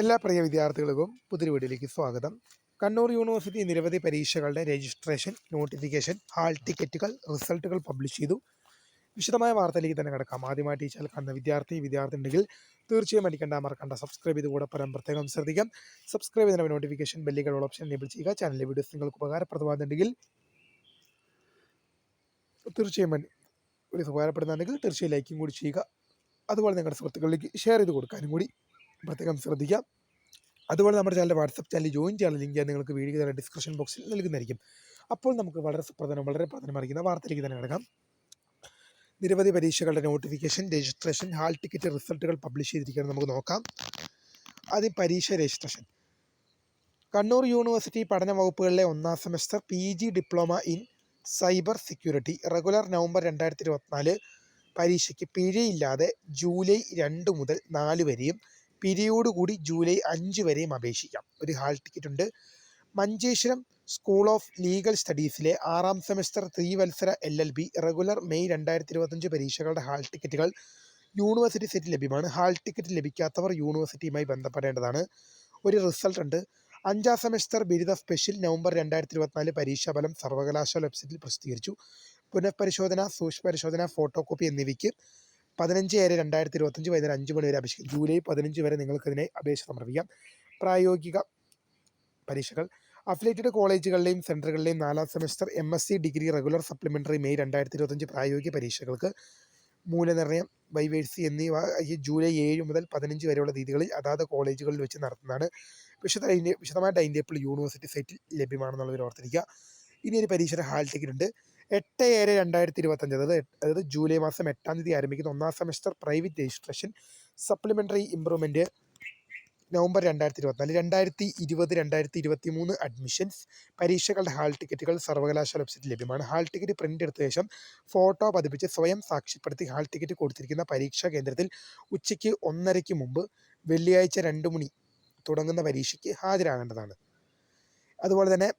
എല്ലാ പ്രിയ വിദ്യാർത്ഥികൾക്കും പുതിയ വീഡിയോയിലേക്ക് സ്വാഗതം. കണ്ണൂർ യൂണിവേഴ്സിറ്റി നിരവധി പരീക്ഷകളുടെ രജിസ്ട്രേഷൻ, നോട്ടിഫിക്കേഷൻ, ഹാൾ ടിക്കറ്റുകൾ, റിസൾട്ടുകൾ പബ്ലിഷ് ചെയ്തു. വിശദമായ വാർത്തയിലേക്ക് തന്നെ കിടക്കാം. ആദ്യമായിട്ട് ഈ ചാനൽ കാണുന്ന വിദ്യാർത്ഥി ഉണ്ടെങ്കിൽ തീർച്ചയായും മറക്കണ്ട സബ്സ്ക്രൈബ് ചെയ്ത് കൂടെ പ്രത്യേകം ശ്രദ്ധിക്കാം. സബ്സ്ക്രൈബ് ചെയ്ത നോട്ടിഫിക്കേഷൻ ബെല്ലുകൾ ഓപ്ഷൻ എനേബിൾ ചെയ്യുക. ചാനലിലെ വീഡിയോസ് നിങ്ങൾക്ക് ഉപകാരപ്രദമാകുന്നുണ്ടെങ്കിൽ തീർച്ചയായും തീർച്ചയായും ലൈക്കും കൂടി ചെയ്യുക. അതുപോലെ നിങ്ങളുടെ സുഹൃത്തുക്കളിലേക്ക് ഷെയർ ചെയ്ത് കൊടുക്കാനും കൂടി പ്രത്യേകം ശ്രദ്ധിക്കാം. അതുപോലെ നമ്മുടെ ചാനലിൻ്റെ വാട്സപ്പ് ചാനൽ ജോയിൻ ചെയ്യാനുള്ള ലിങ്ക് നിങ്ങൾക്ക് വീഡിയോ തന്നെ ഡിസ്ക്രിപ്ഷൻ ബോക്സിൽ നൽകുന്നതായിരിക്കും. അപ്പോൾ നമുക്ക് വളരെ പ്രാധാന്യം അറിയിക്കുന്ന വാർത്തയിലേക്ക് തന്നെ കിടക്കാം. നിരവധി പരീക്ഷകളുടെ നോട്ടിഫിക്കേഷൻ, രജിസ്ട്രേഷൻ, ഹാൾ ടിക്കറ്റ്, റിസൾട്ടുകൾ പബ്ലിഷ് ചെയ്തിരിക്കുകയാണ്. നമുക്ക് നോക്കാം. ആദ്യം പരീക്ഷ രജിസ്ട്രേഷൻ. കണ്ണൂർ യൂണിവേഴ്സിറ്റി പഠന വകുപ്പുകളിലെ 1ാം semester PG diploma in cyber security regular November 2024 പരീക്ഷയ്ക്ക് പിഴയില്ലാതെ ജൂലൈ 2 മുതൽ 4 വരെയും പിരിയോടുകൂടി ജൂലൈ 5 വരെയും അപേക്ഷിക്കാം. ഒരു ഹാൾ ടിക്കറ്റ് ഉണ്ട്. മഞ്ചേശ്വരം സ്കൂൾ ഓഫ് ലീഗൽ സ്റ്റഡീസിലെ 6ാം സെമസ്റ്റർ ത്രിവത്സര LLB റെഗുലർ മെയ് 2025 പരീക്ഷകളുടെ ഹാൾ ടിക്കറ്റുകൾ യൂണിവേഴ്സിറ്റി സൈറ്റിൽ ലഭ്യമാണ്. ഹാൾ ടിക്കറ്റ് ലഭിക്കാത്തവർ യൂണിവേഴ്സിറ്റിയുമായി ബന്ധപ്പെടേണ്ടതാണ്. ഒരു റിസൾട്ട് ഉണ്ട്. 5ാം സെമസ്റ്റർ ബിരുദ സ്പെഷ്യൽ നവംബർ 2024 പരീക്ഷാഫലം സർവകലാശാല വെബ്സൈറ്റിൽ പ്രസിദ്ധീകരിച്ചു. പുനഃപരിശോധന, സൂക്ഷ്മപരിശോധന, ഫോട്ടോ കോപ്പി എന്നിവയ്ക്ക് 15/7/2025 വൈകുന്നേരം 5 മണി വരെ അപേക്ഷിക്കും. ജൂലൈ 15 വരെ നിങ്ങൾക്കതിനെ അപേക്ഷ സമർപ്പിക്കാം. പ്രായോഗിക പരീക്ഷകൾ. അഫിലിയേറ്റഡ് കോളേജുകളിലെയും സെൻറ്ററുകളിലെയും 4ാം semester MSc degree regular supplementary May 2025 പ്രായോഗിക പരീക്ഷകൾക്ക് മൂല്യനിർണ്ണയം, വൈവേഴ്സി എന്നിവ ജൂലൈ 7 മുതൽ 15 വരെയുള്ള തീയതികളിൽ അതാത് കോളേജുകളിൽ വെച്ച് നടത്തുന്നതാണ്. വിശദമായ ടൈം ടേബിൾ യൂണിവേഴ്സിറ്റി സൈറ്റിൽ ലഭ്യമാണെന്നുള്ളവർ ഓർത്തിരിക്കുക. ഇനി ഒരു പരീക്ഷയുടെ ഹാൾ ടിക്കറ്റ് ഉണ്ട്. 8/7/2025 അതായത് ജൂലൈ മാസം 8-ാം തീയതി ആരംഭിക്കുന്ന 1ാം semester private registration supplementary improvement November 2024 2020-2023 admissions പരീക്ഷകളുടെ ഹാൾ ടിക്കറ്റുകൾ സർവകലാശാല വെബ്സൈറ്റിൽ ലഭ്യമാണ്. ഹാൾ ടിക്കറ്റ് പ്രിൻ്റ് എടുത്ത ശേഷം ഫോട്ടോ പതിപ്പിച്ച് സ്വയം സാക്ഷ്യപ്പെടുത്തി ഹാൾ ടിക്കറ്റ് കൊടുത്തിരിക്കുന്ന പരീക്ഷാ കേന്ദ്രത്തിൽ ഉച്ചയ്ക്ക് 1:30 മുമ്പ് വെള്ളിയാഴ്ച 2 മണി തുടങ്ങുന്ന പരീക്ഷയ്ക്ക് ഹാജരാകേണ്ടതാണ്. അതുപോലെ തന്നെ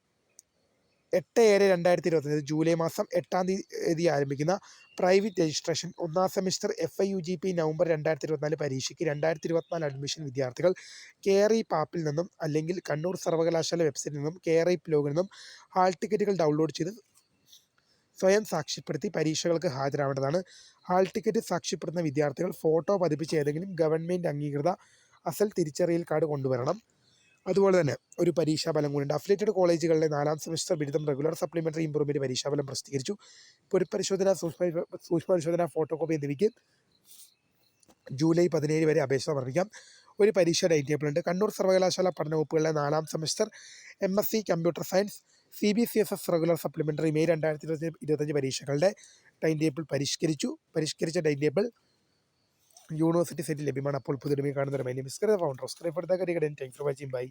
8/7/2025 ജൂലൈ മാസം 8-ാം തീയതി ആരംഭിക്കുന്ന private registration 1ാം semester FIUGP November 2024 പരീക്ഷയ്ക്ക് 2024 അഡ്മിഷൻ വിദ്യാർത്ഥികൾ KRE പാപ്പിൽ നിന്നും അല്ലെങ്കിൽ കണ്ണൂർ സർവകലാശാല വെബ്സൈറ്റിൽ നിന്നും KRE ബ്ലോഗിൽ നിന്നും ഹാൾ ടിക്കറ്റുകൾ ഡൗൺലോഡ് ചെയ്ത് സ്വയം സാക്ഷ്യപ്പെടുത്തി പരീക്ഷകൾക്ക് ഹാജരാവേണ്ടതാണ്. ഹാൾ ടിക്കറ്റ് സാക്ഷ്യപ്പെടുത്തുന്ന വിദ്യാർത്ഥികൾ ഫോട്ടോ പതിപ്പിച്ച് ഏതെങ്കിലും ഗവൺമെൻറ് അംഗീകൃത അസൽ തിരിച്ചറിയൽ കാർഡ് കൊണ്ടുവരണം. അതുപോലെ തന്നെ ഒരു പരീക്ഷാഫലം കൂടിയുണ്ട്. അഫിലിയേറ്റഡ് കോളേജുകളിലെ 4ാം സെമസ്റ്റർ ബിരുദം റെഗുലർ സപ്ലിമെൻ്ററി ഇംപ്രൂവ്മെൻറ്റ് പരീക്ഷാഫലം പ്രസിദ്ധീകരിച്ചു. പുനഃപരിശോധന, സൂക്ഷ്മപരിശോധന, ഫോട്ടോ കോപ്പി എന്നിവയ്ക്ക് ജൂലൈ 17 വരെ അപേക്ഷ സമർപ്പിക്കാം. ഒരു പരീക്ഷ ടൈം ടേബിൾ ഉണ്ട്. കണ്ണൂർ സർവകലാശാല പഠന വകുപ്പുകളിലെ 4ാം semester MSc computer science CBCSS regular supplementary May 2025 പരീക്ഷകളുടെ ടൈം ടേബിൾ പരിഷ്കരിച്ച ടൈം ടേബിൾ യൂണിവേഴ്സിറ്റി സൈറ്റിൽ ലഭ്യമാണ്. അപ്പോൾ പുതിയ കാണുന്ന founder subscribe for the career. Thank you for watching. By.